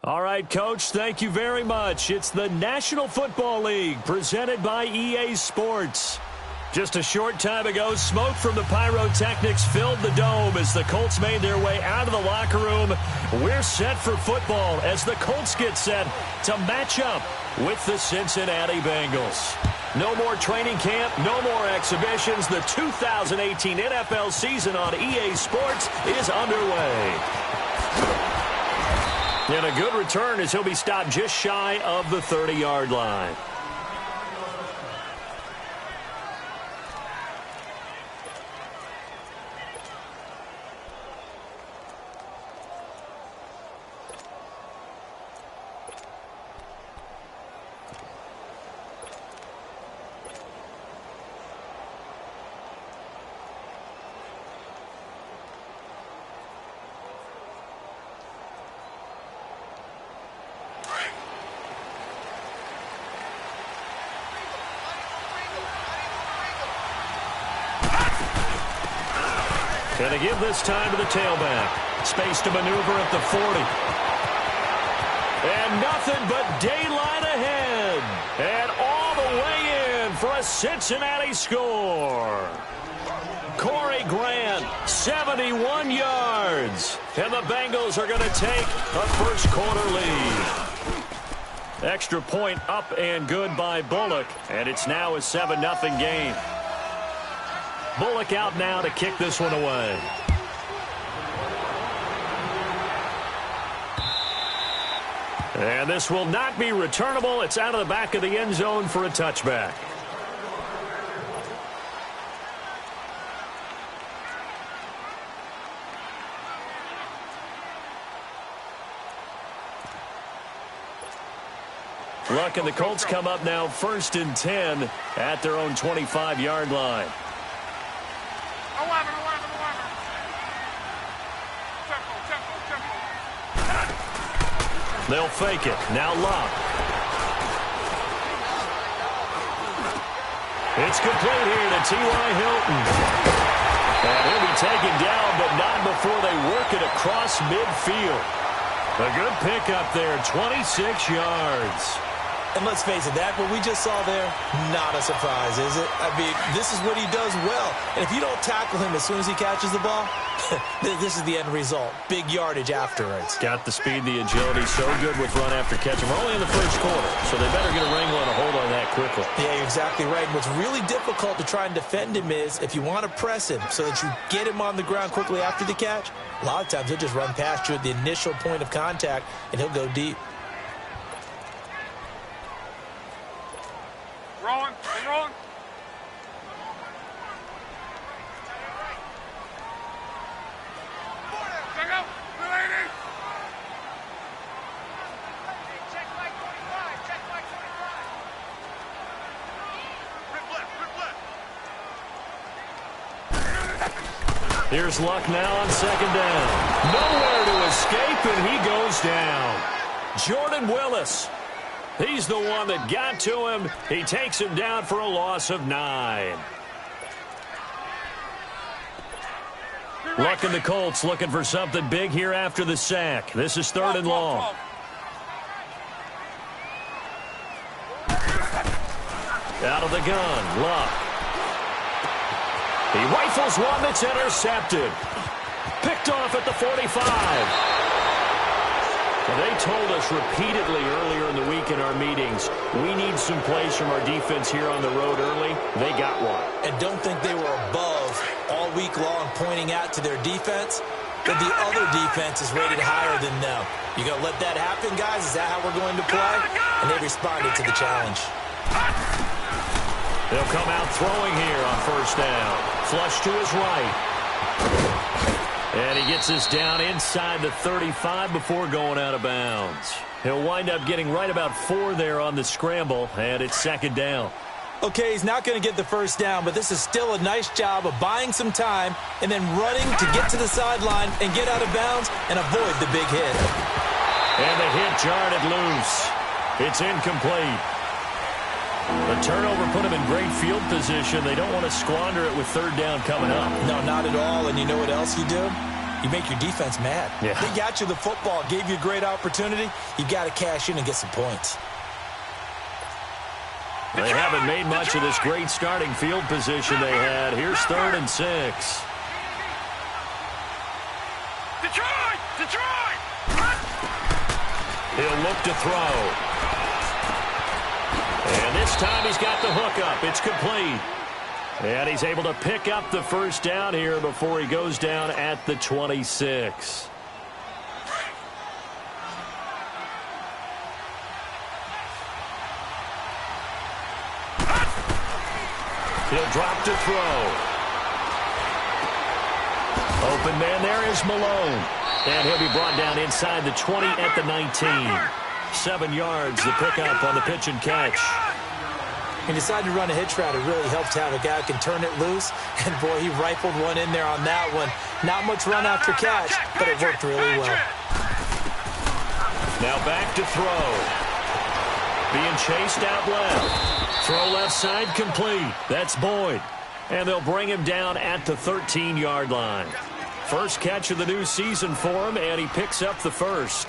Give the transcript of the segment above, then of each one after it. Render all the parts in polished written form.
All right, Coach, thank you very much. It's the National Football League presented by EA Sports. Just a short time ago, smoke from the pyrotechnics filled the dome as the Colts made their way out of the locker room. We're set for football as the Colts get set to match up with the Cincinnati Bengals. No more training camp, no more exhibitions. The 2018 NFL season on EA Sports is underway. And a good return as he'll be stopped just shy of the 30-yard line. Going to give this time to the tailback. Space to maneuver at the 40. And nothing but daylight ahead. And all the way in for a Cincinnati score. Corey Grant, 71 yards. And the Bengals are going to take a first-quarter lead. Extra point up and good by Bullock. And it's now a 7-0 game. Bullock out now to kick this one away. And this will not be returnable. It's out of the back of the end zone for a touchback. Luck and the Colts come up now 1st and 10 at their own 25-yard line. They'll fake it. Now Luck. It's complete here to T.Y. Hilton. And he'll be taken down, but not before they work it across midfield. A good pickup there, 26 yards. And let's face it, that what we just saw there, not a surprise, is it? I mean, this is what he does well. And if you don't tackle him as soon as he catches the ball, this is the end result. Big yardage afterwards. Got the speed, the agility, so good with run after catch. We're only in the first quarter, so they better get a wrangle and a hold on that quickly. Yeah, you're exactly right. And what's really difficult to try and defend him is if you want to press him so that you get him on the ground quickly after the catch, a lot of times he'll just run past you at the initial point of contact, and he'll go deep. Rolling. Check out. Lady. Check like 25. Check like 25. Rip left. Here's Luck now on 2nd down. Nowhere to escape, and he goes down. Jordan Willis. He's the one that got to him. He takes him down for a loss of 9. Luck and the Colts looking for something big here after the sack. This is 3rd and long. Out of the gun, Luck. He rifles one that's intercepted. Picked off at the 45. They told us repeatedly earlier in the week in our meetings, we need some plays from our defense here on the road early. They got one. And don't think they were above all week long pointing out to their defense that the other defense is rated higher than them. You going to let that happen, guys? Is that how we're going to play? And they responded to the challenge. They'll come out throwing here on 1st down. Flush to his right. And he gets this down inside the 35 before going out of bounds. He'll wind up getting right about 4 there on the scramble, and it's 2nd down. Okay, he's not going to get the 1st down, but this is still a nice job of buying some time and then running to get to the sideline and get out of bounds and avoid the big hit. And the hit jarred it loose. It's incomplete. The turnover put him in great field position. They don't want to squander it with 3rd down coming up. No, not at all. And you know what else you do? you make your defense mad. Yeah. They got you the football, gave you a great opportunity. You got to cash in and get some points. They haven't made much of this great starting field position they had. Here's 3rd and 6. Detroit! Detroit! He'll look to throw. And this time he's got the hook up. It's complete. And he's able to pick up the first down here before he goes down at the 26. He'll drop to throw. Open man there is Malone. And he'll be brought down inside the 20 at the 19. 7 yards the pickup on the pitch and catch. He decided to run a hitch route. It really helps to have a guy who can turn it loose. And, boy, he rifled one in there on that one. Not much run after catch, but it worked really well. Now back to throw. Being chased out left. Throw left side complete. That's Boyd. And they'll bring him down at the 13-yard line. First catch of the new season for him, and he picks up the first.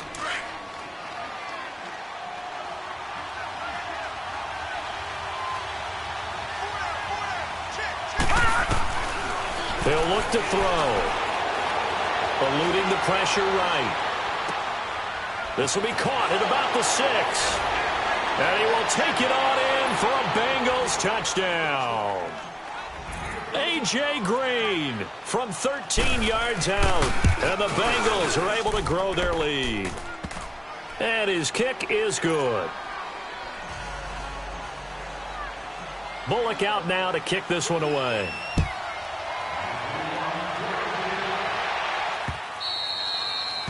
They'll look to throw. Eluding the pressure right. This will be caught at about the 6. And he will take it on in for a Bengals touchdown. A.J. Green from 13 yards out. And the Bengals are able to grow their lead. And his kick is good. Bullock out now to kick this one away.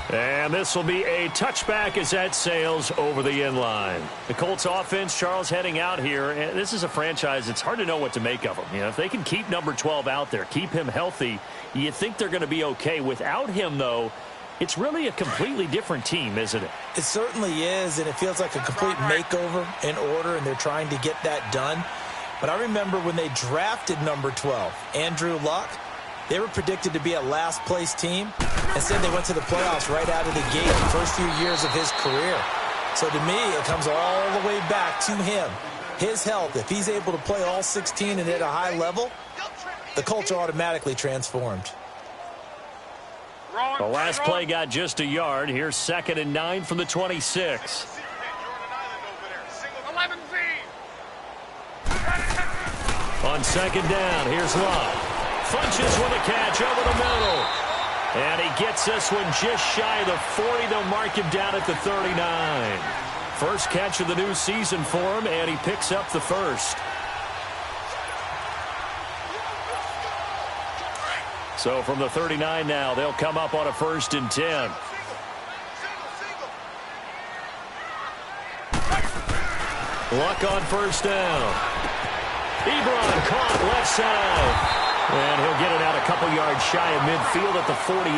And this will be a touchback as that sails over the end line. The Colts offense, Charles, heading out here. And this is a franchise, it's hard to know what to make of them. You know, if they can keep number 12 out there, keep him healthy, you think they're going to be okay. Without him, though, it's really a completely different team, isn't it? It certainly is, and it feels like a complete makeover in order, and they're trying to get that done. But I remember when they drafted number 12, Andrew Luck, they were predicted to be a last-place team. Instead, they went to the playoffs right out of the gate the first few years of his career. So to me, it comes all the way back to him. His health, if he's able to play all 16 and at a high level, the Colts are automatically transformed. The last play got just a yard. Here's 2nd and 9 from the 26. 11Z. On 2nd down, here's Luck. Funches with a catch over the middle. And he gets this one just shy of the 40. They'll mark him down at the 39. First catch of the new season for him, and he picks up the first. So from the 39 now, they'll come up on a 1st and 10. Luck on 1st down. Ebron caught left side. And he'll get it out a couple yards shy of midfield at the 48.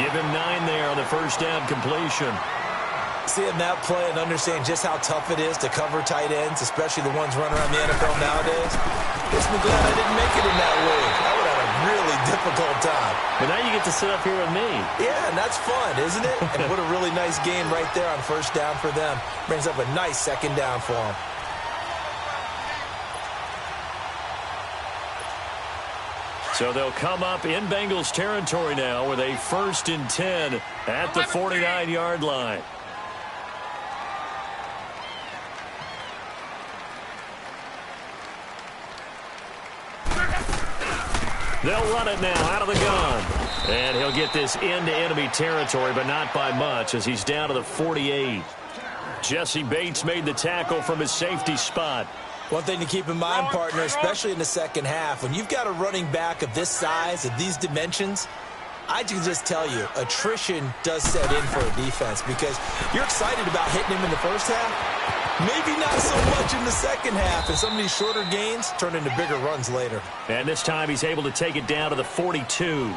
Give him 9 there on the 1st down completion. Seeing that play and understanding just how tough it is to cover tight ends, especially the ones running around the NFL nowadays, makes me glad I didn't make it in that league. I would have a really difficult time. But now you get to sit up here with me. Yeah, and that's fun, isn't it? And what a really nice game right there on 1st down for them. Brings up a nice 2nd down for them. So they'll come up in Bengals territory now with a 1st and 10 at the 49-yard line. They'll run it now out of the gun. And he'll get this into enemy territory, but not by much as he's down to the 48. Jesse Bates made the tackle from his safety spot. One thing to keep in mind, partner, especially in the second half, when you've got a running back of this size, of these dimensions, I can just tell you, attrition does set in for a defense because you're excited about hitting him in the first half. Maybe not so much in the second half, and some of these shorter gains turn into bigger runs later. And this time he's able to take it down to the 42.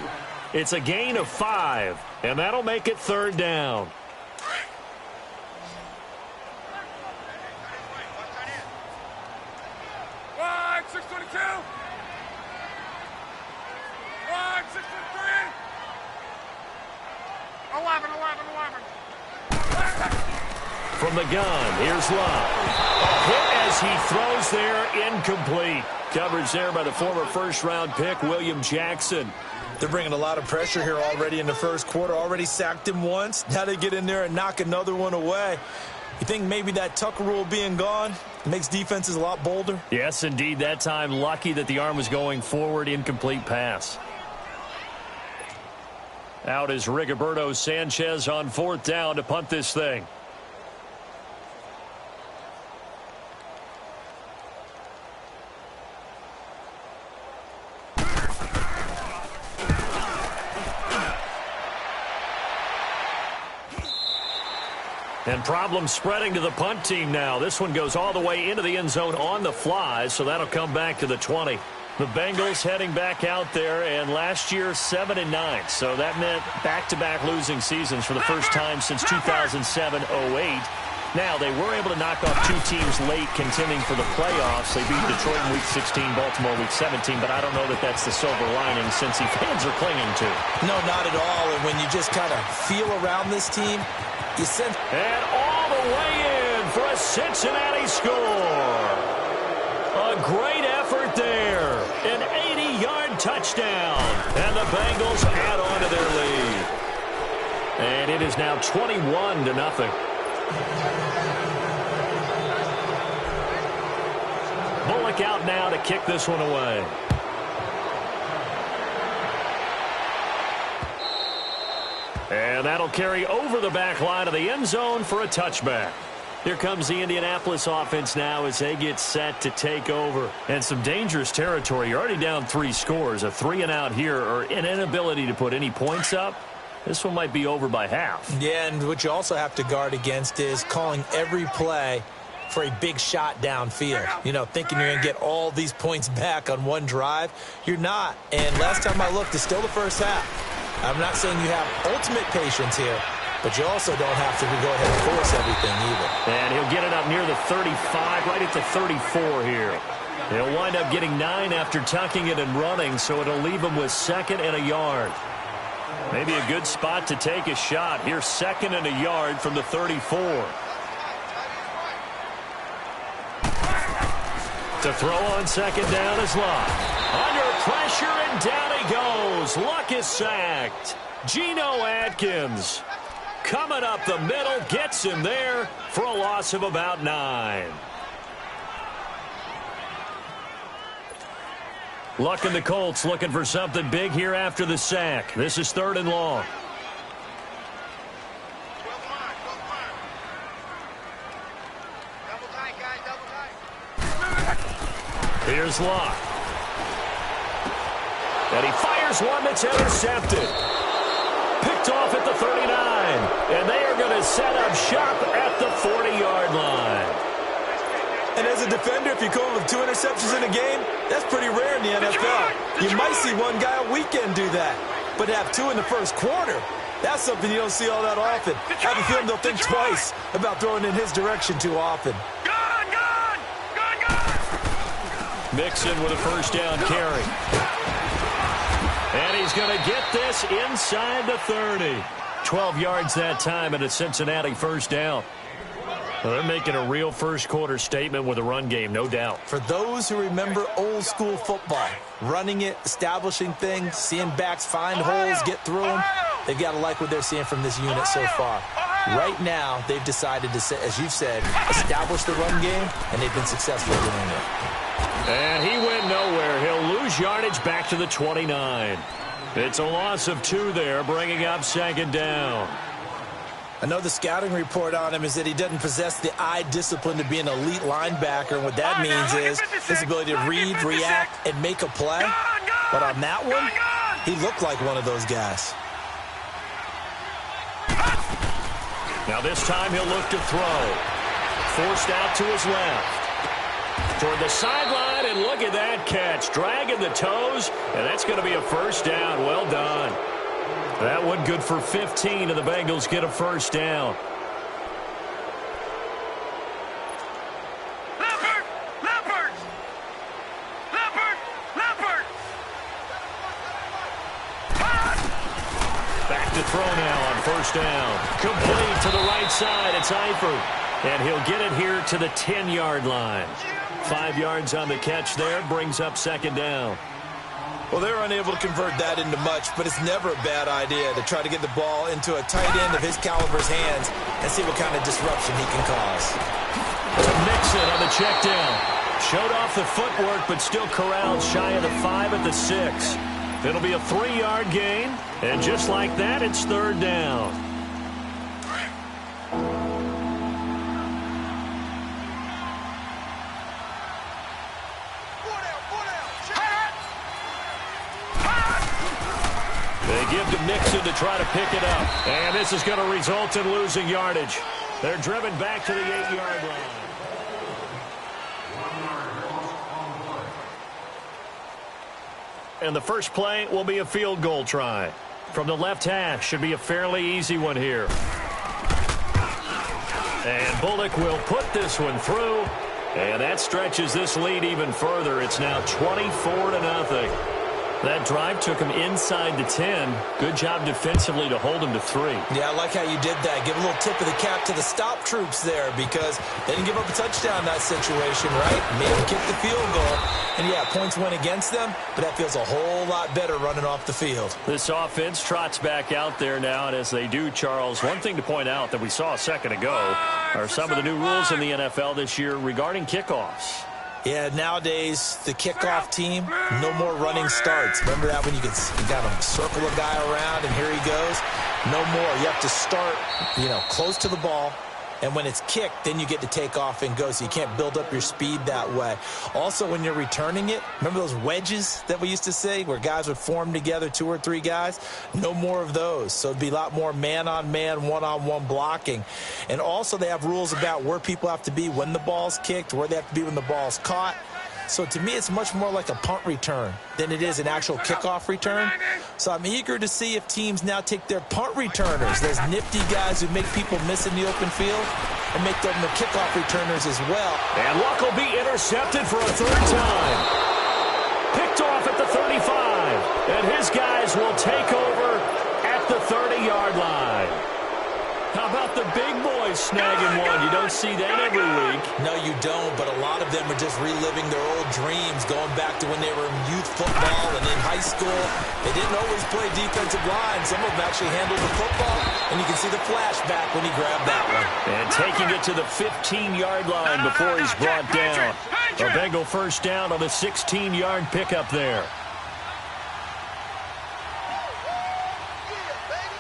It's a gain of 5, and that'll make it 3rd down. 11, 11, 11. From the gun, here's Love. A hit as he throws there, incomplete. Coverage there by the former first-round pick, William Jackson. They're bringing a lot of pressure here already in the first quarter. Already sacked him once. Now they get in there and knock another one away. You think maybe that Tucker rule being gone makes defenses a lot bolder? Yes, indeed. That time, lucky that the arm was going forward. Incomplete pass. Out is Rigoberto Sanchez on fourth down to punt this thing. And problems spreading to the punt team now. This one goes all the way into the end zone on the fly, so that'll come back to the 20. The Bengals heading back out there, and last year 7-9. So that meant back-to-back losing seasons for the first time since 2007-08. Now, they were able to knock off two teams late contending for the playoffs. They beat Detroit in Week 16, Baltimore Week 17, but I don't know that that's the silver lining Cincy fans are clinging to. No, not at all. And when you just kind of feel around this team, you sense... And all the way in for a Cincinnati score. A great effort there. An 80-yard touchdown. And the Bengals add on to their lead. And it is now 21-0. Bullock out now to kick this one away. And that'll carry over the back line of the end zone for a touchback. Here comes the Indianapolis offense now as they get set to take over. And some dangerous territory. You're already down 3 scores. A 3-and-out here, or an inability to put any points up. This one might be over by half. Yeah, and what you also have to guard against is calling every play for a big shot downfield. You know, thinking you're going to get all these points back on one drive. You're not. And last time I looked, it's still the first half. I'm not saying you have ultimate patience here, but you also don't have to go ahead and force everything either. And he'll get it up near the 35, right at the 34 here. He'll wind up getting 9 after tucking it and running, so it'll leave him with 2nd and a yard. Maybe a good spot to take a shot. Here's 2nd and a yard from the 34. To throw on 2nd down is Luck. Under pressure, and down he goes. Luck is sacked. Geno Atkins coming up the middle, gets him there for a loss of about 9. Luck and the Colts looking for something big here after the sack. This is 3rd and long. Here's Luck. And he fires one that's intercepted. Picked off at the 39. And they are going to set up shop at the 40-yard line. And as a defender, if you come with 2 interceptions in a game, that's pretty rare in the NFL. You might see one guy a weekend do that. But to have 2 in the first quarter, that's something you don't see all that often. I have a feeling they'll think twice about throwing in his direction too often. Mixon with a first down carry. And he's going to get this inside the 30. 12 yards that time and a Cincinnati first down. Well, they're making a real first quarter statement with a run game, no doubt. For those who remember old school football, running it, establishing things, seeing backs find holes, get through them, they've got to like what they're seeing from this unit so far. Right now, they've decided to, as you've said, establish the run game, and they've been successful doing it. And he went nowhere. He'll lose yardage back to the 29. It's a loss of 2 there, bringing up 2nd down. I know the scouting report on him is that he doesn't possess the eye discipline to be an elite linebacker. And what that means is his ability to read, react, and make a play. But on that one, he looked like one of those guys. Now this time he'll look to throw. Forced out to his left. Toward the sideline, and look at that catch. Dragging the toes, and that's going to be a first down. Well done. That one good for 15, and the Bengals get a first down. Leopard! Back to throw now on 1st first down. Complete to the right side. It's Eifert. And he'll get it here to the 10-yard line. 5 yards on the catch there. Brings up second down. Well, they were unable to convert that into much, but it's never a bad idea to try to get the ball into a tight end of his caliber's hands and see what kind of disruption he can cause. To Mixon on the check down. Showed off the footwork, but still corralled shy of the 5 at the 6. It'll be a 3-yard gain, and just like that, it's third down. They give to Mixon to try to pick it up. And this is going to result in losing yardage. They're driven back to the 8-yard line. And the first play will be a field goal try. From the left hash, should be a fairly easy one here. And Bullock will put this one through. And that stretches this lead even further. It's now 24-0. That drive took him inside the 10. Good job defensively to hold him to 3. Yeah, I like how you did that. Give a little tip of the cap to the stop troops there because they didn't give up a touchdown in that situation, right? Made them kick the field goal. And, yeah, points went against them, but that feels a whole lot better running off the field. This offense trots back out there now, and as they do, Charles, one thing to point out that we saw a second ago are some of the new rules in the NFL this year regarding kickoffs. Yeah, nowadays, the kickoff team, no more running starts. Remember that when you got to circle a guy around and here he goes? No more. You have to start, close to the ball. And when it's kicked, then you get to take off and go, so you can't build up your speed that way. Also, when you're returning it, remember those wedges that we used to say where guys would form together, 2 or 3 guys? No more of those. So it'd be a lot more man-on-man, one-on-one blocking. And also they have rules about where people have to be when the ball's kicked, where they have to be when the ball's caught. So to me, it's much more like a punt return than it is an actual kickoff return. So I'm eager to see if teams now take their punt returners, those nifty guys who make people miss in the open field, and make them the kickoff returners as well. And Luck will be intercepted for a 3rd time. Picked off at the 35. And his guys will take over at the 30-yard line. How about the big boys snagging one? You don't see that every week. No, you don't, but a lot of them are just reliving their old dreams, going back to when they were in youth football and in high school. They didn't always play defensive line. Some of them actually handled the football, and you can see the flashback when he grabbed that one. And taking it to the 15-yard line before he's brought down. A Bengal first down on the 16-yard pickup there.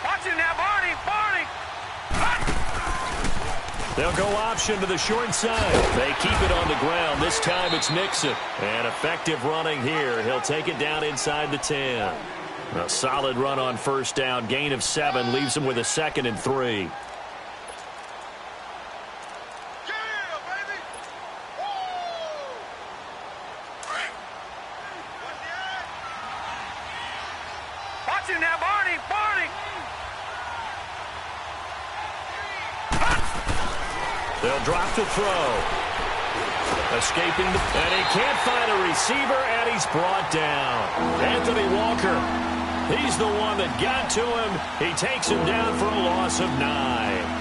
Watch him now, Barney! They'll go option to the short side. They keep it on the ground. This time it's Mixon. And effective running here. He'll take it down inside the 10. A solid run on first down. Gain of 7 leaves him with a 2nd and 3. Watch him now, Barney! They'll drop to throw. Escaping, and he can't find a receiver, and he's brought down. Anthony Walker, he's the one that got to him. He takes him down for a loss of 9.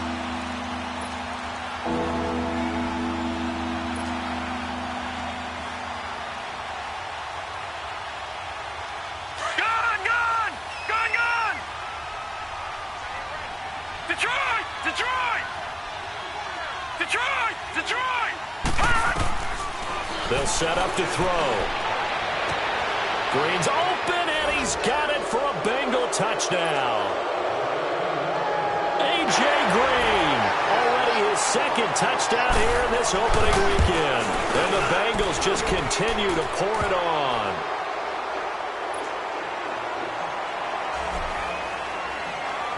They'll set up to throw. Green's open, and he's got it for a Bengal touchdown. A.J. Green, already his 2nd touchdown here in this opening weekend. And the Bengals just continue to pour it on.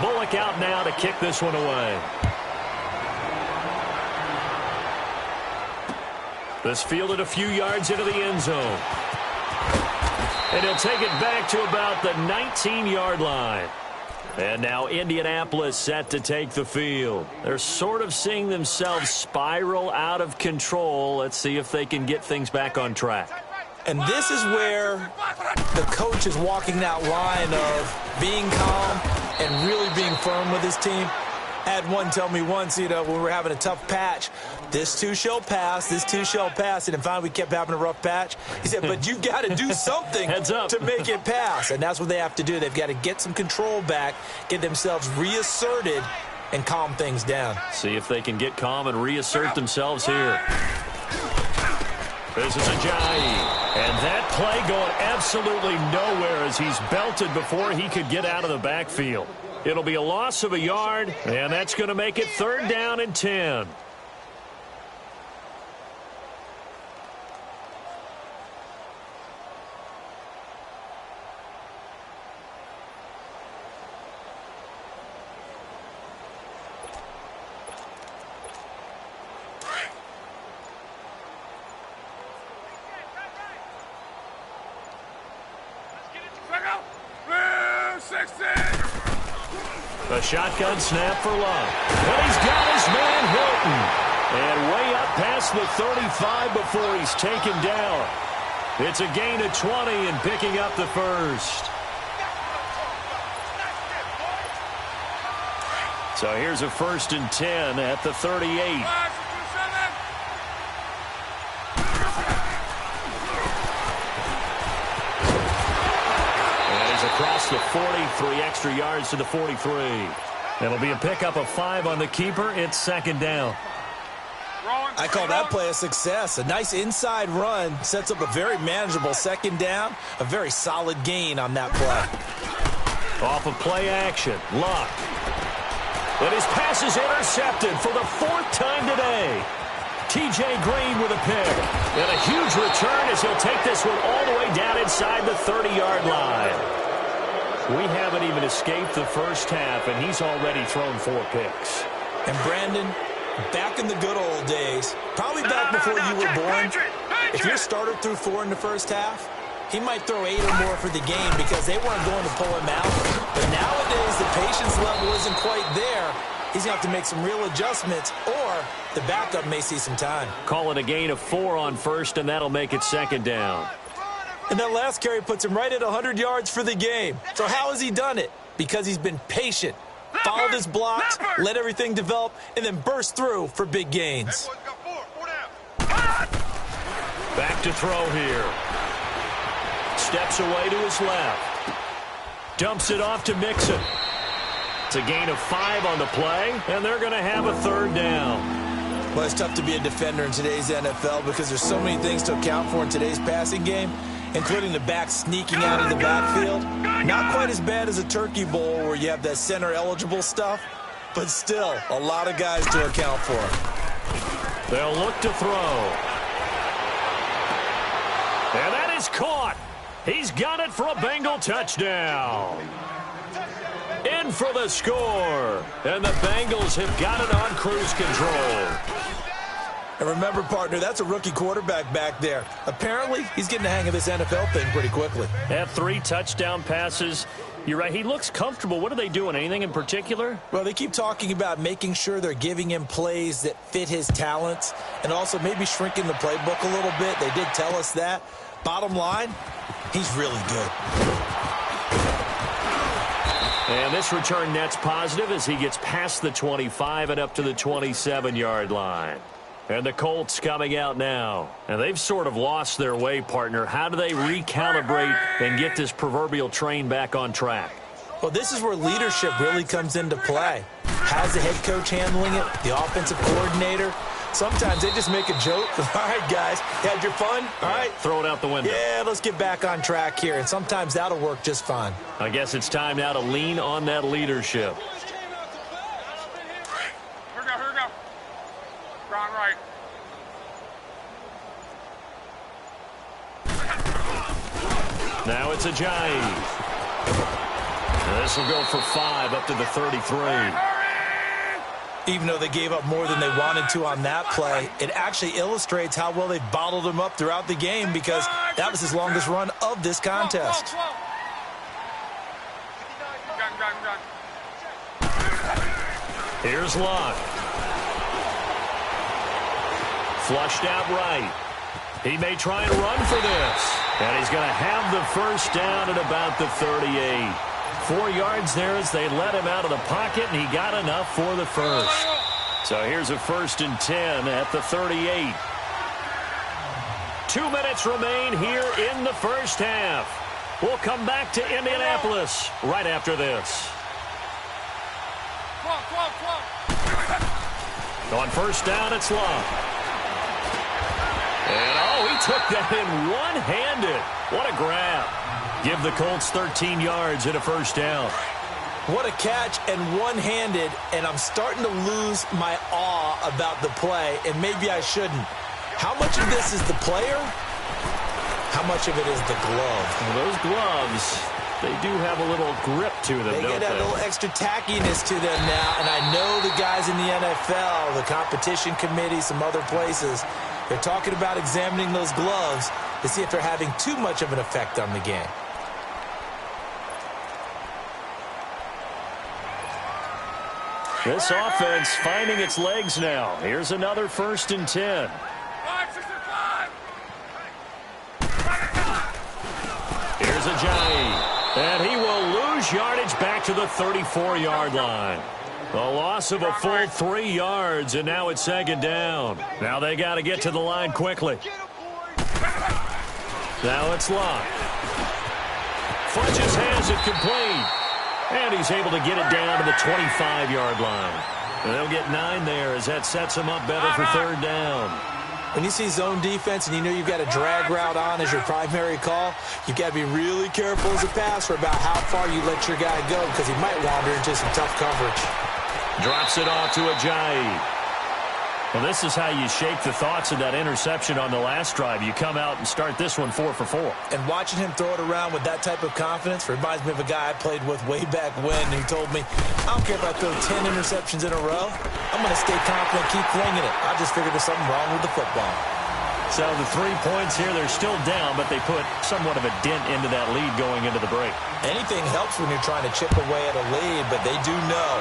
Bullock out now to kick this one away. This fielded a few yards into the end zone. And he'll take it back to about the 19-yard line. And now Indianapolis set to take the field. They're sort of seeing themselves spiral out of control. Let's see if they can get things back on track. And this is where the coach is walking that line of being calm and really being firm with his team. I had one tell me once, when we were having a tough patch, this too shall pass, this too shall pass, and then finally we kept having a rough patch. He said, but you've got to do something to make it pass, and that's what they have to do. They've got to get some control back, get themselves reasserted, and calm things down. See if they can get calm and reassert themselves here. This is Ajayi, and that play going absolutely nowhere as he's belted before he could get out of the backfield. It'll be a loss of a yard, and that's going to make it 3rd down and 10. A shotgun snap for Love. But he's got his man Hilton. And way up past the 35 before he's taken down. It's a gain of 20 and picking up the first. So here's a 1st and 10 at the 38. Across the 40, 3 extra yards to the 43. It'll be a pickup of 5 on the keeper. It's 2nd down. I call that play a success. A nice inside run sets up a very manageable 2nd down. A very solid gain on that play. Off of play action, Luck. And his pass is intercepted for the 4th time today. T.J. Green with a pick. And a huge return as he'll take this one all the way down inside the 30-yard line. We haven't even escaped the first half, and he's already thrown 4 picks. And Brandon, back in the good old days, probably back before you were born, if your starter threw 4 in the first half, he might throw 8 or more for the game because they weren't going to pull him out. But nowadays, the patience level isn't quite there. He's going to have to make some real adjustments, or the backup may see some time. Call it a gain of 4 on first, and that'll make it 2nd down. And that last carry puts him right at 100 yards for the game. So how has he done it? Because he's been patient, followed his blocks, let everything develop, and then burst through for big gains. Back to throw here. Steps away to his left. Dumps it off to Mixon. It's a gain of 5 on the play, and they're going to have a 3rd down. Well, it's tough to be a defender in today's NFL because there's so many things to account for in today's passing game, including the back sneaking out of the backfield. Not quite as bad as a turkey bowl where you have that center-eligible stuff, but still a lot of guys to account for. They'll look to throw. And that is caught. He's got it for a Bengal touchdown. In for the score. And the Bengals have got it on cruise control. And remember, partner, that's a rookie quarterback back there. Apparently, he's getting the hang of this NFL thing pretty quickly. Had 3 touchdown passes. You're right. He looks comfortable. What are they doing? Anything in particular? Well, they keep talking about making sure they're giving him plays that fit his talents and also maybe shrinking the playbook a little bit. They did tell us that. Bottom line, he's really good. And this return net's positive as he gets past the 25 and up to the 27-yard line. And the Colts coming out now. And they've sort of lost their way, partner. How do they recalibrate and get this proverbial train back on track? Well, this is where leadership really comes into play. How's the head coach handling it? The offensive coordinator? Sometimes they just make a joke. All right, guys, you had your fun? All right. Throw it out the window. Yeah, let's get back on track here. And sometimes that'll work just fine. I guess it's time now to lean on that leadership. Here we go. Ground right. Now it's Ajayi. This will go for 5 up to the 33. Even though they gave up more than they wanted to on that play, it actually illustrates how well they've bottled him up throughout the game because that was his longest run of this contest. Here's Luck. Flushed out right. He may try and run for this. And he's going to have the first down at about the 38. 4 yards there as they let him out of the pocket, and he got enough for the first. So here's a 1st and 10 at the 38. 2 minutes remain here in the first half. We'll come back to Indianapolis right after this. On first down, it's Love. And, he took that in one-handed. What a grab. Give the Colts 13 yards and a first down. What a catch and one-handed, and I'm starting to lose my awe about the play, and maybe I shouldn't. How much of this is the player? How much of it is the glove? Well, those gloves, they do have a little grip to them, They don't get a little extra tackiness to them now, and I know the guys in the NFL, the competition committee, some other places, they're talking about examining those gloves to see if they're having too much of an effect on the game. This offense finding its legs now. Here's another 1st and 10. Here's Ajayi, and he will lose yardage back to the 34-yard line. A loss of a full 3 yards, and now it's 2nd down. Now they got to get to the line quickly. Now it's Locke. Funches has it complete. And he's able to get it down to the 25-yard line. And they'll get 9 there as that sets him up better for 3rd down. When you see zone defense and you know you've got a drag route on as your primary call, you've got to be really careful as a passer about how far you let your guy go because he might wander into some tough coverage. Drops it off to Ajayi. Well, this is how you shake the thoughts of that interception on the last drive. You come out and start this one 4 for 4. And watching him throw it around with that type of confidence reminds me of a guy I played with way back when who told me, I don't care if I throw 10 interceptions in a row. I'm going to stay confident, keep flinging it. I just figured there's something wrong with the football. So the 3 points here, they're still down, but they put somewhat of a dent into that lead going into the break. Anything helps when you're trying to chip away at a lead, but they do know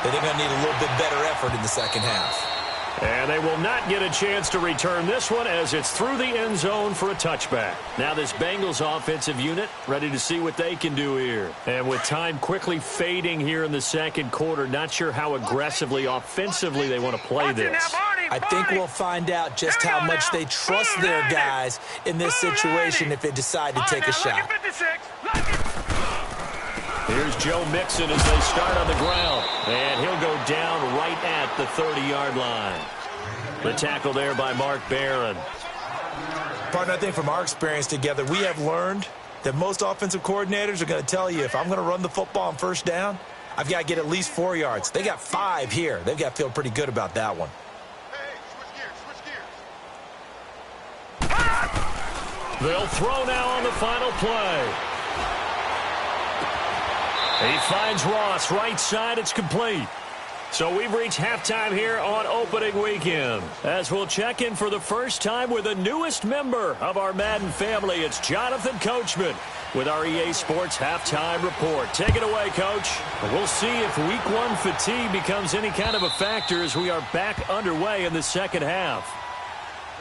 that they're going to need a little bit better effort in the second half. And they will not get a chance to return this one as it's through the end zone for a touchback. Now this Bengals offensive unit ready to see what they can do here. And with time quickly fading here in the second quarter, not sure how aggressively, offensively they want to play this. I think we'll find out just how much they trust their guys in this situation if they decide to take a shot. Here's Joe Mixon as they start on the ground. And he'll go down right at the 30-yard line. The tackle there by Mark Barron. Partner, I think from our experience together, we have learned that most offensive coordinators are going to tell you if I'm going to run the football on first down, I've got to get at least 4 yards. They got 5 here. They've got to feel pretty good about that one. They'll throw now on the final play. He finds Ross right side. It's complete. So we've reached halftime here on opening weekend. As we'll check in for the first time with the newest member of our Madden family, it's Jonathan Coachman with our EA Sports Halftime Report. Take it away, Coach. We'll see if Week 1 fatigue becomes any kind of a factor as we are back underway in the second half.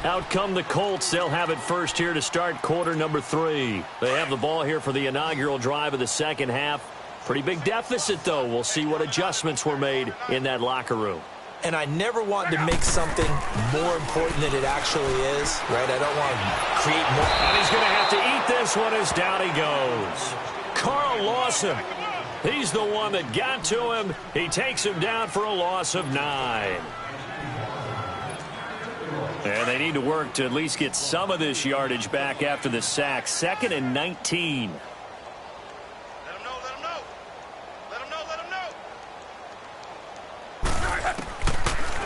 Out come the Colts. They'll have it first here to start quarter number 3. They have the ball here for the inaugural drive of the second half. Pretty big deficit, though. We'll see what adjustments were made in that locker room. And I never want to make something more important than it actually is, right? I don't want to create more. And he's going to have to eat this one as down he goes. Carl Lawson. He's the one that got to him. He takes him down for a loss of 9. And they need to work to at least get some of this yardage back after the sack. 2nd and 19.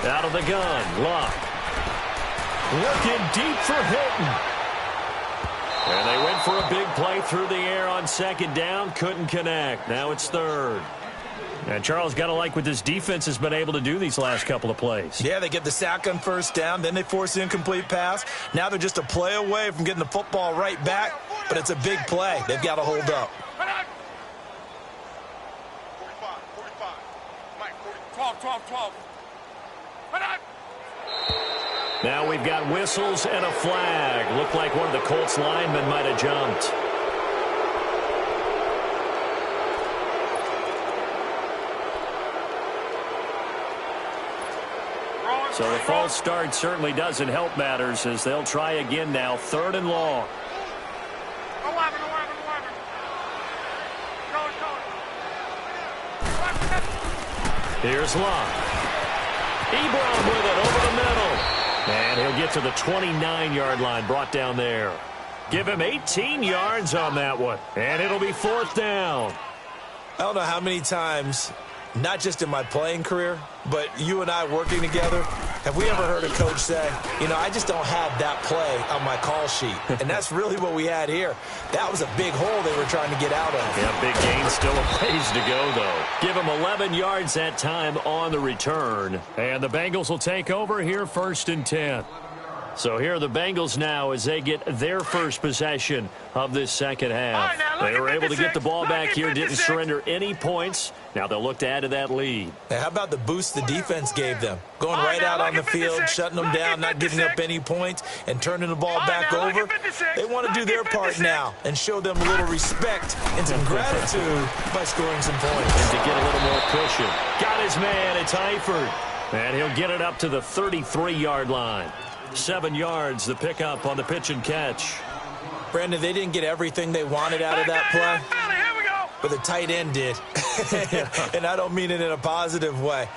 Out of the gun, Locke. Looking deep for Hilton. And they went for a big play through the air on 2nd down. Couldn't connect. Now it's 3rd. And Charles, got to like what this defense has been able to do these last couple of plays. Yeah, they get the sack on first down. Then they force the incomplete pass. Now they're just a play away from getting the football right back. But it's a big play. They've got to hold up. 12. Now we've got whistles and a flag. Looked like one of the Colts linemen might have jumped. So the false start certainly doesn't help matters as they'll try again now. 3rd and long. 11. Here's Locke. Ebron with it over the middle. And he'll get to the 29-yard line, brought down there. Give him 18 yards on that one. And it'll be 4th down. I don't know how many times, not just in my playing career, but you and I working together, have we ever heard a coach say, you know, I just don't have that play on my call sheet. And that's really what we had here. That was a big hole they were trying to get out of. Yeah, big gain, still a ways to go, though. Give him 11 yards that time on the return. And the Bengals will take over here 1st and 10. So here are the Bengals now as they get their first possession of this second half. They were able to get the ball back here, didn't surrender any points. Now they'll look to add to that lead. Hey, how about the boost the defense gave them? Going right out on the field, shutting them down, not giving up any points, and turning the ball back over. They want to do their part now and show them a little respect and some gratitude by scoring some points. And to get a little more cushion. Got his man, it's Eifert. And he'll get it up to the 33-yard line. 7 yards, the pickup on the pitch and catch. Brandon, they didn't get everything they wanted out of that play, but the tight end did. And I don't mean it in a positive way.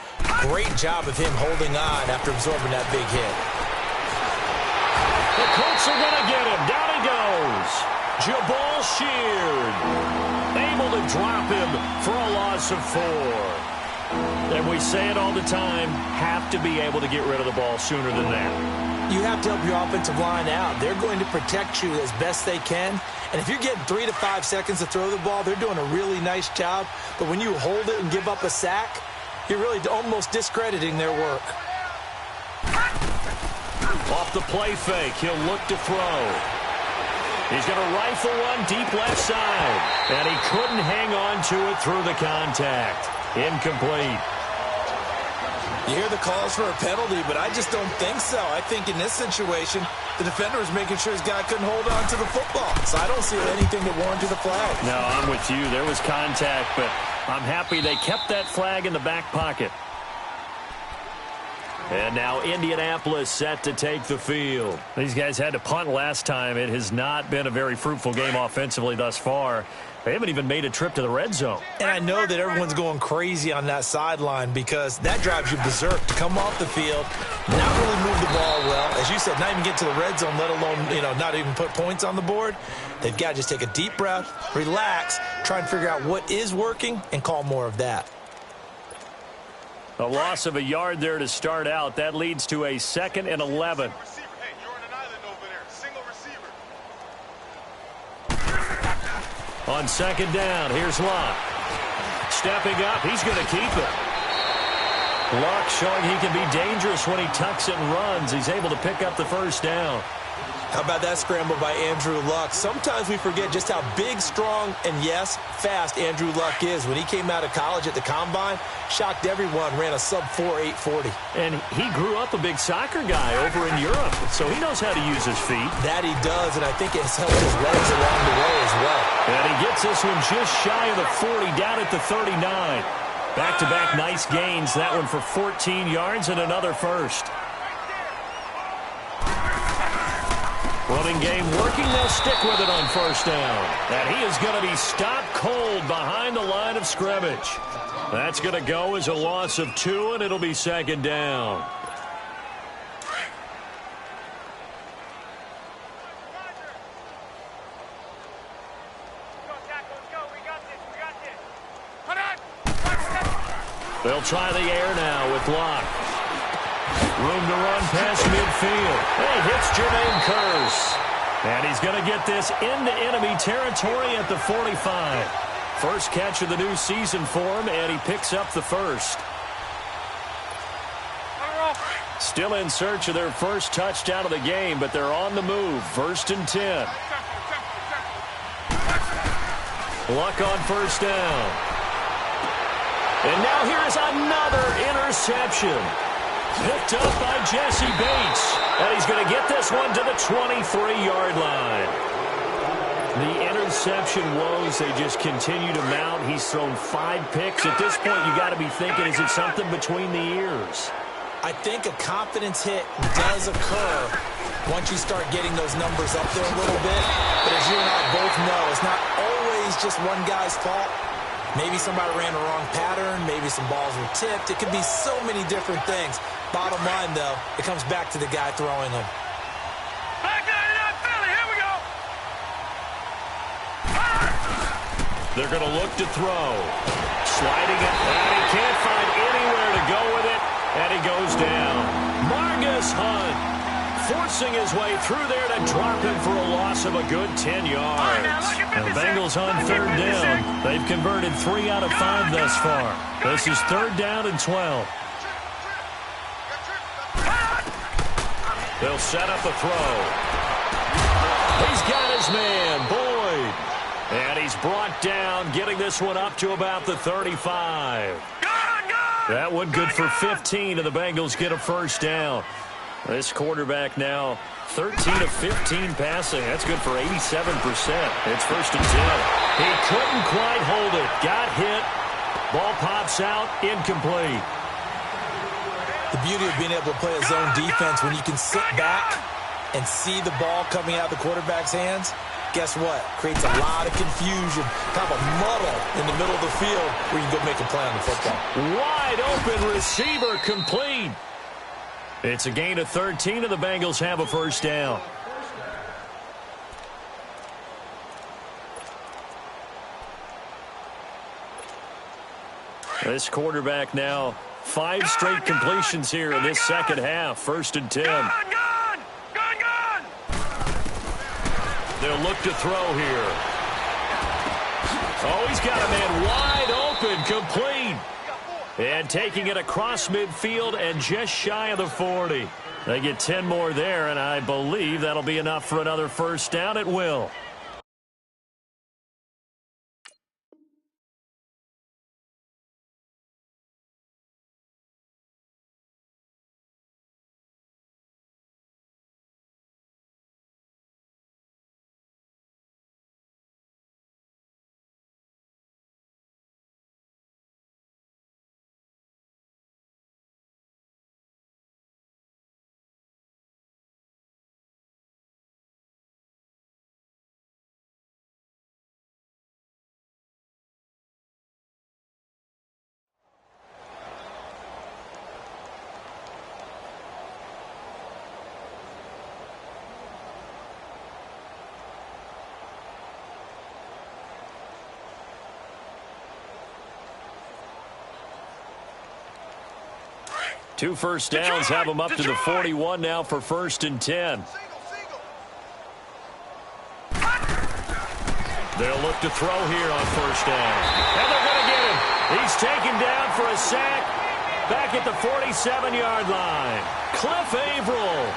Great job of him holding on after absorbing that big hit. The Colts are going to get him. Down he goes. Jabal Sheard able to drop him for a loss of 4. And we say it all the time, have to be able to get rid of the ball sooner than that. You have to help your offensive line out. They're going to protect you as best they can. And if you're getting 3 to 5 seconds to throw the ball, they're doing a really nice job. But when you hold it and give up a sack, you're really almost discrediting their work. Off the play fake, he'll look to throw. He's going to rifle one deep left side. And he couldn't hang on to it through the contact. Incomplete. You hear the calls for a penalty, but I just don't think so. I think in this situation, the defender was making sure his guy couldn't hold on to the football. So I don't see anything that warranted a flag. No, I'm with you. There was contact, but I'm happy they kept that flag in the back pocket. And now Indianapolis set to take the field. These guys had to punt last time. It has not been a very fruitful game offensively thus far. They haven't even made a trip to the red zone. And I know that everyone's going crazy on that sideline because that drives you berserk to come off the field, not really move the ball well. As you said, not even get to the red zone, let alone, not even put points on the board. They've got to just take a deep breath, relax, try and figure out what is working, and call more of that. A loss of a yard there to start out. That leads to a 2nd and 11. On 2nd down, here's Locke. Stepping up, he's going to keep it. Locke showing he can be dangerous when he tucks it and runs. He's able to pick up the 1st down. How about that scramble by Andrew Luck? Sometimes we forget just how big, strong, and, yes, fast Andrew Luck is. When he came out of college at the Combine, shocked everyone, ran a sub-4 840. And he grew up a big soccer guy over in Europe, so he knows how to use his feet. That he does, and I think it has helped his legs along the way as well. And he gets this one just shy of the 40, down at the 39. Back-to-back nice gains, that one for 14 yards and another 1st. Running game working, they'll stick with it on 1st down. And he is going to be stopped cold behind the line of scrimmage. That's going to go as a loss of 2, and it'll be 2nd down. They'll try the air now with Locke. Room to run past midfield. And he hits Jermaine Kearse. And he's going to get this into enemy territory at the 45. First catch of the new season for him, and he picks up the 1st. Still in search of their first touchdown of the game, but they're on the move. 1st and 10. Luck on 1st down. And now here is another interception. Picked up by Jesse Bates. And he's going to get this one to the 23-yard line. The interception woes, they just continue to mount. He's thrown 5 picks. At this point, you got to be thinking, is it something between the ears? I think a confidence hit does occur once you start getting those numbers up there a little bit. But as you and I both know, it's not always just one guy's fault. Maybe somebody ran the wrong pattern. Maybe some balls were tipped. It could be so many different things. Bottom line, though, it comes back to the guy throwing them. Back 99 Philly, here we go. They're going to look to throw. Sliding it, and he can't find anywhere to go with it, and he goes down. Margus Hunt forcing his way through there to drop him for a loss of a good 10 yards. The Bengals on third down. They've converted 3 out of 5 thus far. This is third down and 12. They'll set up a throw. He's got his man, Boyd. And he's brought down, getting this one up to about the 35. That one good for 15, and the Bengals get a first down. This quarterback now 13 of 15 passing. That's good for 87%. It's first and 10. He couldn't quite hold it. Got hit. Ball pops out. Incomplete. The beauty of being able to play a zone defense when you can sit back and see the ball coming out of the quarterback's hands, guess what? Creates a lot of confusion, kind of a muddle in the middle of the field where you can go make a play on the football. Wide open receiver, complete. It's a gain of 13, and the Bengals have a first down. This quarterback now 5 straight completions here in this second half. First and 10. Gun! They'll look to throw here. Oh, he's got a man wide open, complete. And taking it across midfield and just shy of the 40. They get 10 more there, and I believe that'll be enough for another first down. It will. Two first downs have them up to the 41 now for first and 10. They'll look to throw here on first down. And they're going to get him. He's taken down for a sack back at the 47-yard line. Cliff Averill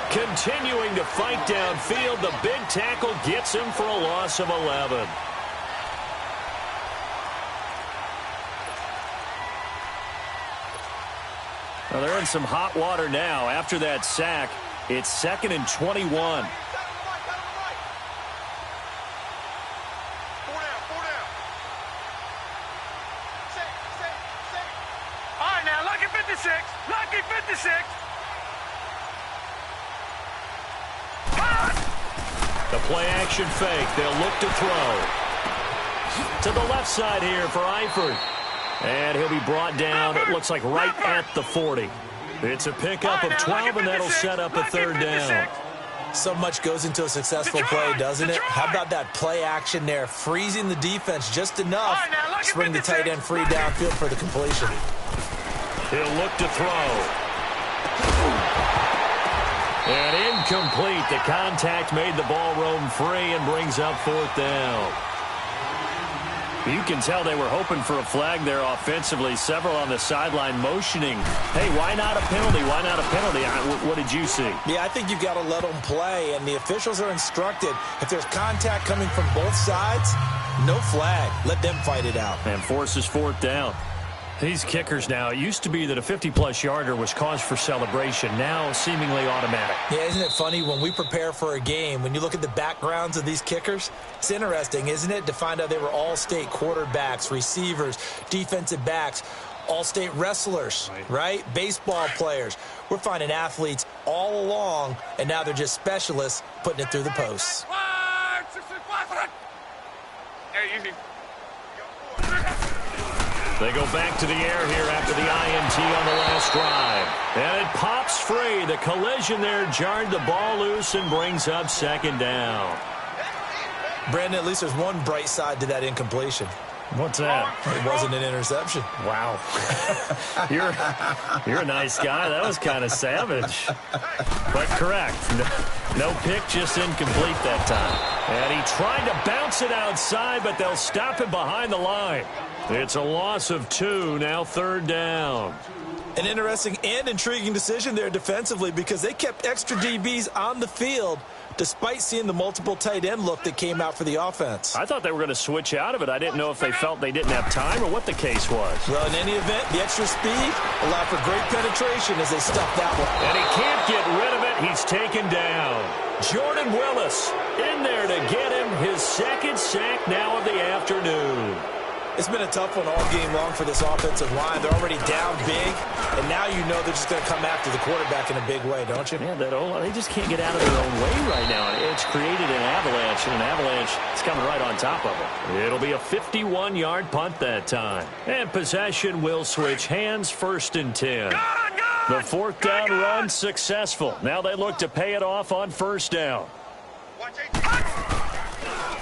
continuing to fight downfield. The big tackle gets him for a loss of 11. Well, they're in some hot water now. After that sack, it's second and 21. Four down. Six. All right, now, lucky 56. Lucky 56. The play action fake. They'll look to throw. To the left side here for Eifert. And he'll be brought down, it looks like right at the 40. It's a pickup of 12, and that'll set up a third down. So much goes into a successful play, doesn't it? How about that play action there, freezing the defense just enough to bring the tight end free downfield for the completion. He'll look to throw. And incomplete. The contact made the ball roam free and brings up fourth down. You can tell they were hoping for a flag there offensively. Several on the sideline motioning, hey, why not a penalty? Why not a penalty? What did you see? Yeah, I think you've got to let them play, and the officials are instructed. If there's contact coming from both sides, no flag. Let them fight it out. And forces fourth down. These kickers now, it used to be that a 50-plus yarder was cause for celebration. Now seemingly automatic. Yeah, isn't it funny when we prepare for a game, when you look at the backgrounds of these kickers, it's interesting, isn't it, to find out they were all-state quarterbacks, receivers, defensive backs. all-state wrestlers, right? Baseball players. We're finding athletes all along, and now they're just specialists putting it through the posts. They go back to the air here after the INT on the last drive. And it pops free. The collision there jarred the ball loose and brings up second down. Brandon, at least there's one bright side to that incompletion. What's that? It wasn't an interception. Wow. You're a nice guy. That was kind of savage. But correct. No pick, just incomplete that time. And he tried to bounce it outside, but they'll stop him behind the line. It's a loss of 2, now third down. An interesting and intriguing decision there defensively because they kept extra DBs on the field despite seeing the multiple tight end look that came out for the offense. I thought they were going to switch out of it. I didn't know if they felt they didn't have time or what the case was. Well, in any event, the extra speed allowed for great penetration as they stuffed that one. And he can't get rid of it. He's taken down. Jordan Willis in there to get him his second sack now of the afternoon. It's been a tough one all game long for this offensive line. They're already down big, and now you know they're just going to come after the quarterback in a big way, don't you? Yeah, they just can't get out of their own way right now. It's created an avalanche, and an avalanche is coming right on top of them. It'll be a 51-yard punt that time. And possession will switch hands, 1st and 10. The 4th down run successful. Now they look to pay it off on 1st down.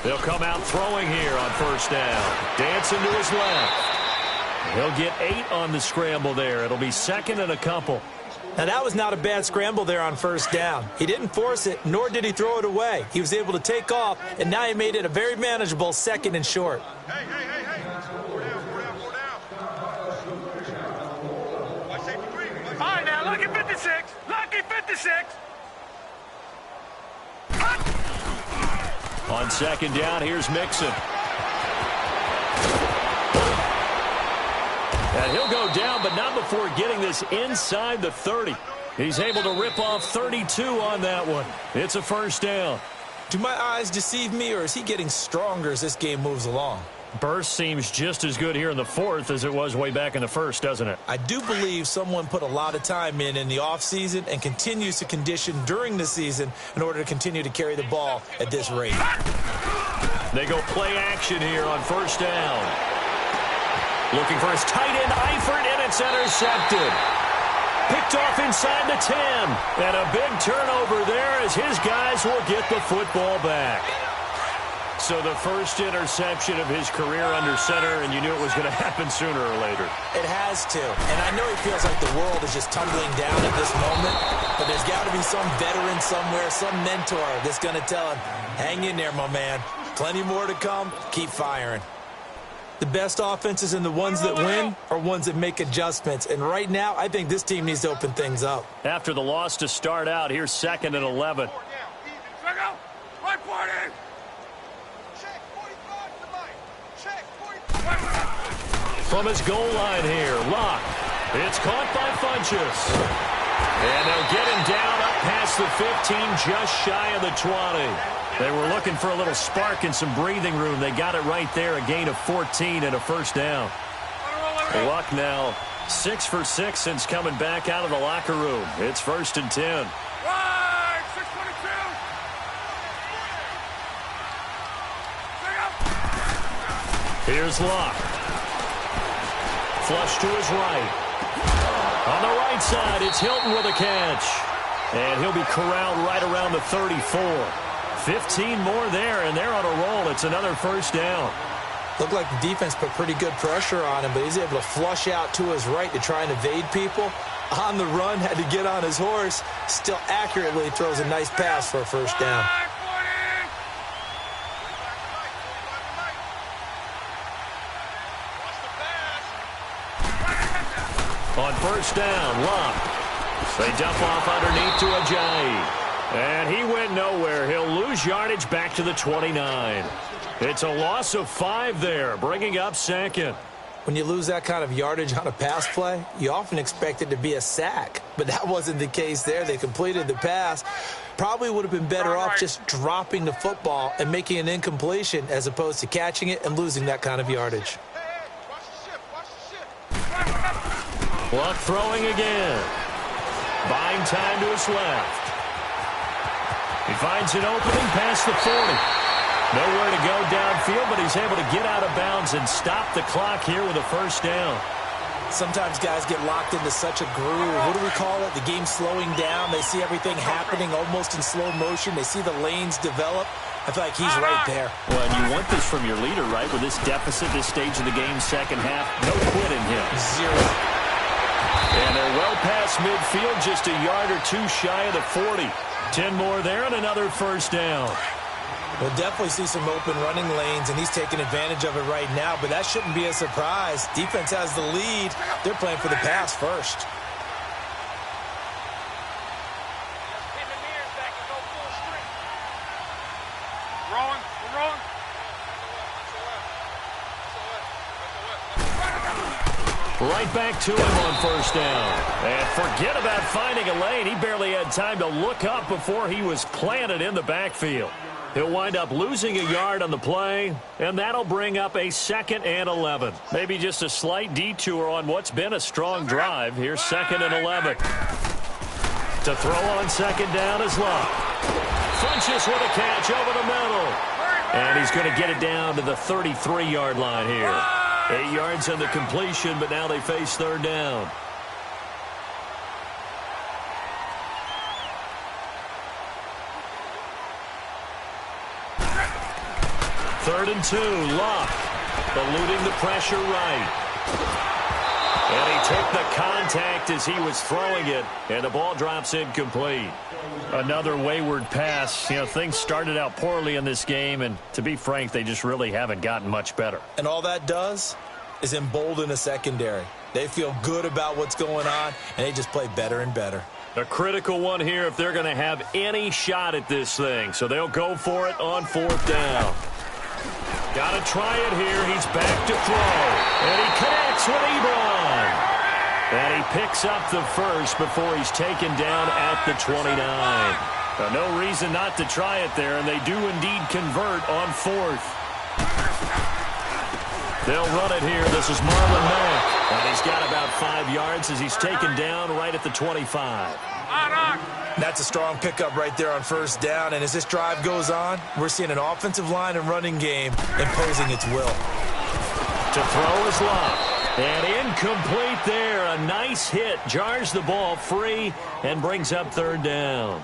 They'll come out throwing here on 1st down. Dancing to his left. He'll get 8 on the scramble there. It'll be 2nd and a couple. Now, that was not a bad scramble there on 1st down. He didn't force it, nor did he throw it away. He was able to take off, and now he made it a very manageable 2nd and short. Hey. All right, now, lucky 56. Lucky 56. On 2nd down, here's Mixon. And he'll go down, but not before getting this inside the 30. He's able to rip off 32 on that one. It's a 1st down. Do my eyes deceive me, or is he getting stronger as this game moves along? Burst seems just as good here in the 4th as it was way back in the 1st, doesn't it? I do believe someone put a lot of time in the offseason and continues to condition during the season in order to continue to carry the ball at this rate. They go play action here on 1st down. Looking for his tight end, Eifert, and it's intercepted. Picked off inside the 10. And a big turnover there as his guys will get the football back. So the first interception of his career under center, and you knew it was going to happen sooner or later. It has to. And I know he feels like the world is just tumbling down at this moment, but there's got to be some veteran somewhere, some mentor that's going to tell him, hang in there, my man. Plenty more to come. Keep firing. The best offenses and the ones that win are ones that make adjustments. And right now, I think this team needs to open things up. After the loss to start out, here's 2nd and 11. From his goal line here, Locke. It's caught by Funchess. And they'll get him down up past the 15, just shy of the 20. They were looking for a little spark and some breathing room. They got it right there, a gain of 14 and a 1st down. Luck now 6 for 6 since coming back out of the locker room. It's 1st and 10. Right, 622. Here's Locke. Flush to his right. On the right side, it's Hilton with a catch. And he'll be corralled right around the 34. 15 more there, and they're on a roll. It's another 1st down. Looked like the defense put pretty good pressure on him, but he's able to flush out to his right to try and evade people. On the run, had to get on his horse. Still accurately throws a nice pass for a 1st down. On 1st down, Locke. They dump off underneath to Ajayi. And he went nowhere. He'll lose yardage back to the 29. It's a loss of 5 there, bringing up 2nd. When you lose that kind of yardage on a pass play, you often expect it to be a sack. But that wasn't the case there. They completed the pass. Probably would have been better off just dropping the football and making an incompletion as opposed to catching it and losing that kind of yardage. Hey, watch the ship, watch the ship. Luck throwing again. Buying time to his left. He finds an opening past the 40. Nowhere to go downfield, but he's able to get out of bounds and stop the clock here with a first down. Sometimes guys get locked into such a groove. What do we call it? The game slowing down. They see everything happening almost in slow motion. They see the lanes develop. I feel like he's right there. Well, and you want this from your leader, right? With this deficit, this stage of the game, second half, no quit in him. Zero. And they're well past midfield, just a yard or two shy of the 40. 10 more there and another first down. We'll definitely see some open running lanes, and he's taking advantage of it right now, but that shouldn't be a surprise. Defense has the lead. They're playing for the pass first. Right back to him on first down. And forget about finding a lane. He barely had time to look up before he was planted in the backfield. He'll wind up losing a yard on the play, and that'll bring up a 2nd and 11. Maybe just a slight detour on what's been a strong drive. Here's 2nd and 11. To throw on second down is Luck. Funches with a catch over the middle. And he's going to get it down to the 33-yard line here. 8 yards on the completion, but now they face third down. Third and 2, Luck, eluding the pressure right. And he took the contact as he was throwing it, and the ball drops incomplete. Another wayward pass. You know, things started out poorly in this game, and to be frank, they just really haven't gotten much better. And all that does is embolden a secondary. They feel good about what's going on, and they just play better and better. A critical one here if they're going to have any shot at this thing, so they'll go for it on fourth down. Got to try it here. He's back to throw. And he connects with Ebron. And he picks up the first before he's taken down at the 29. No reason not to try it there, and they do indeed convert on fourth. They'll run it here. This is Marlon Mack. And he's got about 5 yards as he's taken down right at the 25. That's a strong pickup right there on first down, and as this drive goes on, we're seeing an offensive line and running game imposing its will. To throw is Luck. And incomplete there. A nice hit. Jars the ball free and brings up third down.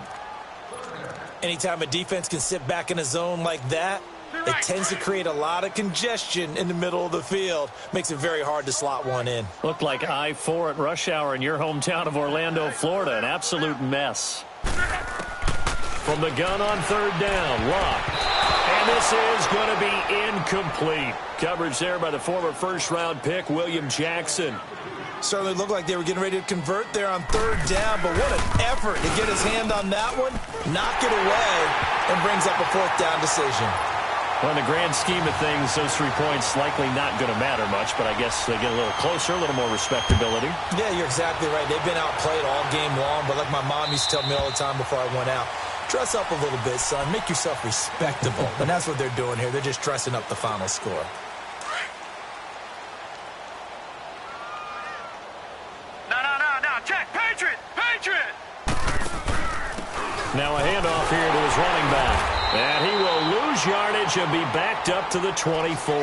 Anytime a defense can sit back in a zone like that, it tends to create a lot of congestion in the middle of the field. Makes it very hard to slot one in. Looked like I-4 at rush hour in your hometown of Orlando, Florida. An absolute mess. From the gun on third down, Luck. And this is going to be incomplete. Coverage there by the former first-round pick, William Jackson. Certainly looked like they were getting ready to convert there on third down, but what an effort to get his hand on that one, knock it away, and brings up a fourth down decision. Well, in the grand scheme of things, those 3 points likely not going to matter much, but I guess they get a little closer, a little more respectability. Yeah, you're exactly right. They've been outplayed all game long, but like my mom used to tell me all the time before I went out, dress up a little bit, son. Make yourself respectable. And that's what they're doing here. They're just dressing up the final score. No. Check. Patriot. Now a handoff here to his running back. And he will lose yardage and be backed up to the 24.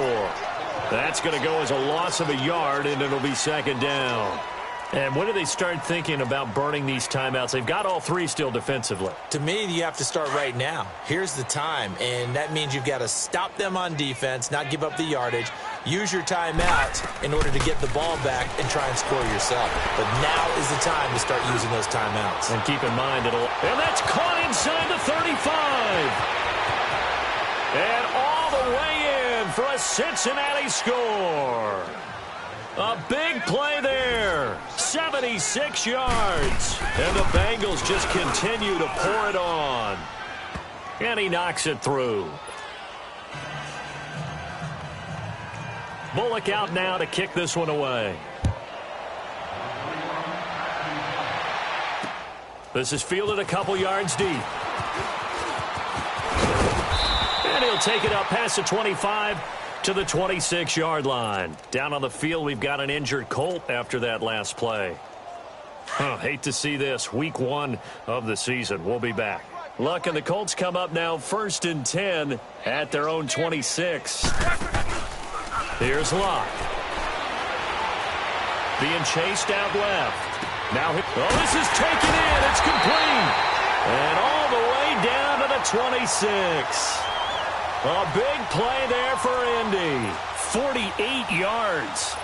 That's going to go as a loss of a yard, and it'll be second down. And when do they start thinking about burning these timeouts? They've got all 3 still defensively. To me, you have to start right now. Here's the time, and that means you've got to stop them on defense, not give up the yardage, use your timeout in order to get the ball back and try and score yourself. But now is the time to start using those timeouts. And keep in mind, and that's caught inside the 35. And all the way in for a Cincinnati score. A big play there. 76 yards. And the Bengals just continue to pour it on. And he knocks it through. Bullock out now to kick this one away. This is fielded a couple yards deep. And he'll take it up past the 25 to the 26-yard line. Down on the field, we've got an injured Colt after that last play. Hate to see this. Week 1 of the season. We'll be back. Luck and the Colts come up now 1st and 10 at their own 26. Here's Luck. Being chased out left. Now, this is taken in. It's complete. And all the way down to the 26. A big play there for Indy. 48 yards.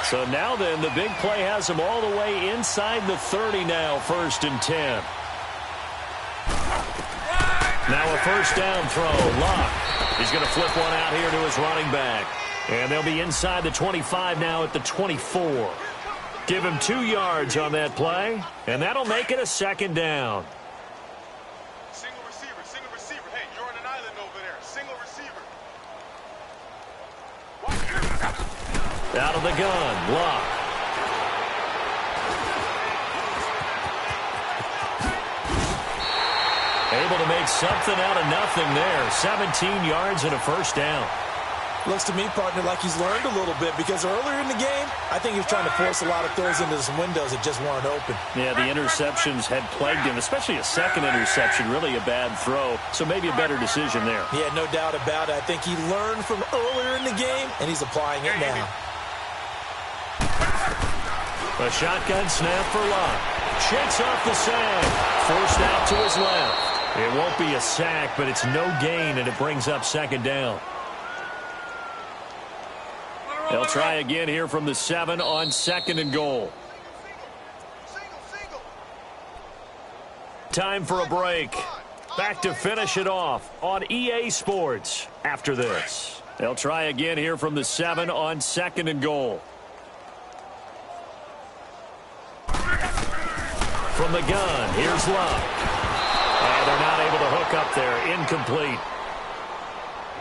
So now then, the big play has him all the way inside the 30 now, 1st and 10. Now a first down throw. Luck. He's going to flip one out here to his running back. And they'll be inside the 25 now at the 24. Give him 2 yards on that play, and that'll make it a 2nd down. Single receiver. Hey, you're on an island over there. Single receiver. Out of the gun, Luck. Able to make something out of nothing there. 17 yards and a first down. Looks to me, partner, like he's learned a little bit, because earlier in the game, I think he was trying to force a lot of throws into some windows that just weren't open. Yeah, the interceptions had plagued him, especially a second interception, really a bad throw, so maybe a better decision there. Yeah, no doubt about it. I think he learned from earlier in the game, and he's applying it now. A shotgun snap for Luck. Shakes off the sack. Forced out to his left. It won't be a sack, but it's no gain, and it brings up 2nd down. They'll try again here from the 7 on 2nd and goal. Time for a break. Back to finish it off on EA Sports after this. They'll try again here from the 7 on 2nd and goal. From the gun, here's Luck. And they're not able to hook up there. Incomplete.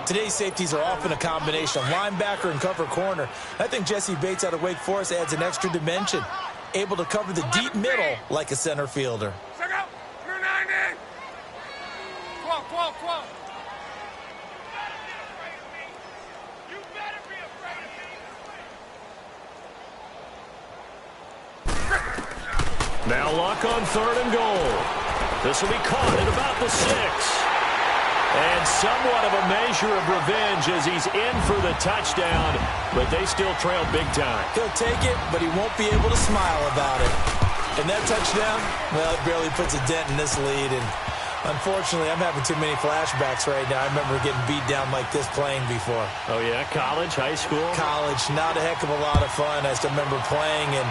Today's safeties are often a combination of linebacker and cover corner. I think Jesse Bates out of Wake Forest adds an extra dimension, able to cover the deep middle like a center fielder. Check out. Number 90. 12. You better be afraid of me. Now Luck on 3rd and goal. This will be caught at about the 6. And somewhat of a measure of revenge as he's in for the touchdown, but they still trail big time. He'll take it, but he won't be able to smile about it. And that touchdown, well, it barely puts a dent in this lead. And unfortunately, I'm having too many flashbacks right now. I remember getting beat down like this playing before. Oh, yeah? College, high school? College, not a heck of a lot of fun. I still remember playing and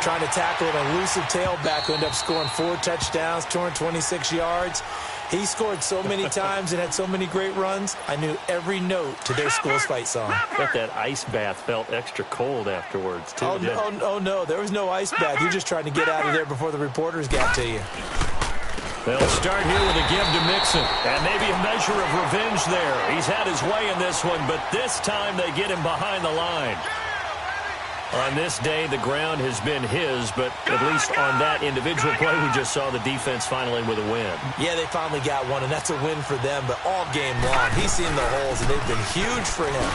trying to tackle an elusive tailback who ended up scoring 4 touchdowns, 226 yards. He scored so many times and had so many great runs, I knew every note to their school's fight song. Bet that ice bath felt extra cold afterwards, too. Oh, no, there was no ice bath. You're just trying to get out of there before the reporters got to you. They'll start here with a give to Mixon. And maybe a measure of revenge there. He's had his way in this one, but this time they get him behind the line. On this day, the ground has been his, but at least on that individual play, we just saw the defense finally with a win. Yeah, they finally got one, and that's a win for them, but all game long, he's seen the holes, and they've been huge for him.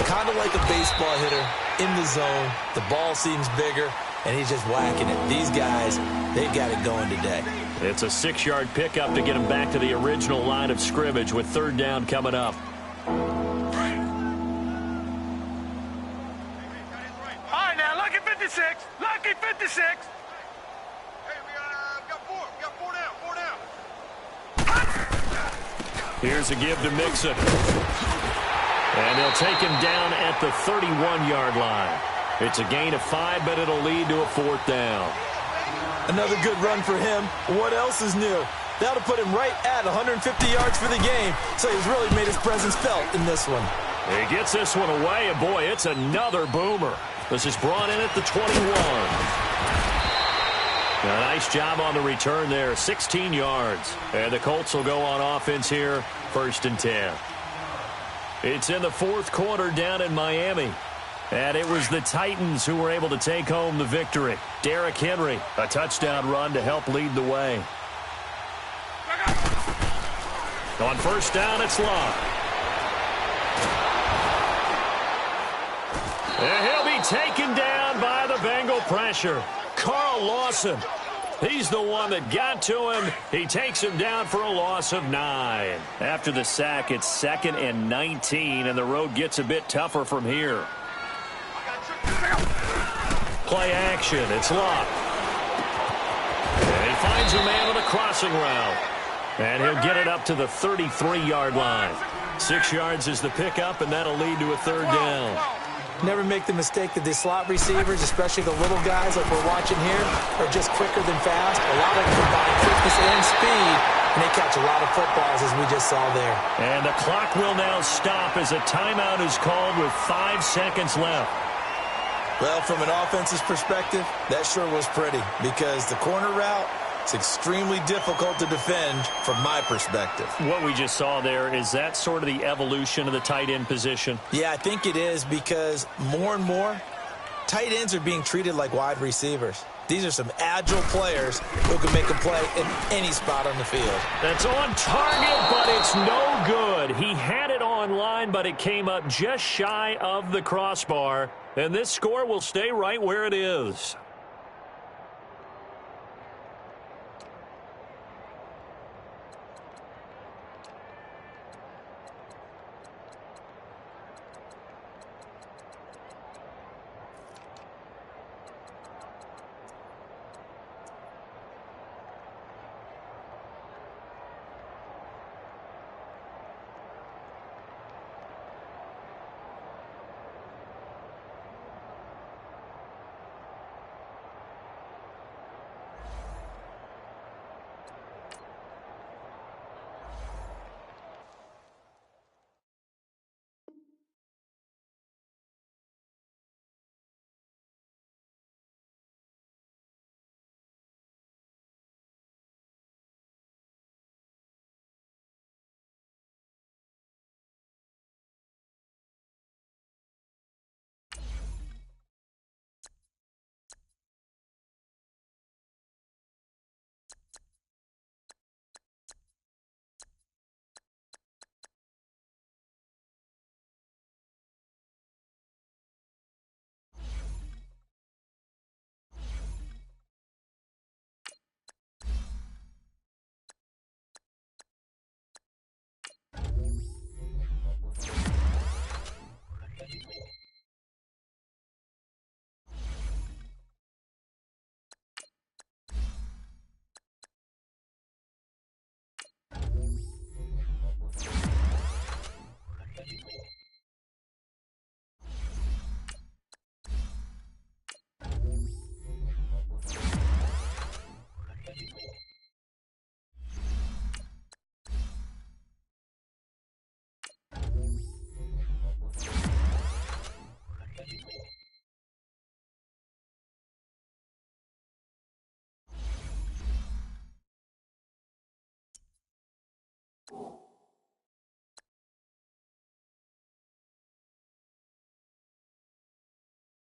Kind of like a baseball hitter in the zone. The ball seems bigger, and he's just whacking it. These guys, they've got it going today. It's a 6-yard pickup to get him back to the original line of scrimmage with 3rd down coming up. Lucky 56. Hey, we got 4 down. Here's a give to Mixon. And they'll take him down at the 31-yard line. It's a gain of 5, but it'll lead to a 4th down. Another good run for him. What else is new? That'll put him right at 150 yards for the game, so he's really made his presence felt in this one. He gets this one away, and boy, it's another boomer. This is brought in at the 21. A nice job on the return there, 16 yards. And the Colts will go on offense here, 1st and 10. It's in the 4th quarter down in Miami. And it was the Titans who were able to take home the victory. Derrick Henry, a touchdown run to help lead the way. On 1st down, it's Luck. And he'll be taken down by the Bengal pressure. Carl Lawson, he's the one that got to him. He takes him down for a loss of 9. After the sack, it's 2nd and 19, and the road gets a bit tougher from here. Play action. It's locked. And he finds a man on a crossing route. And he'll get it up to the 33-yard line. 6 yards is the pickup, and that'll lead to a 3rd down. Never make the mistake that the slot receivers, especially the little guys like we're watching here, are just quicker than fast. A lot of them combine quickness and speed, and they catch a lot of footballs, as we just saw there. And the clock will now stop as a timeout is called with 5 seconds left. Well, from an offense's perspective, that sure was pretty because the corner route, it's extremely difficult to defend from my perspective. What we just saw there, is that sort of the evolution of the tight end position? Yeah, I think it is because more and more, tight ends are being treated like wide receivers. These are some agile players who can make a play in any spot on the field. That's on target, but it's no good. He had it on line, but it came up just shy of the crossbar. And this score will stay right where it is.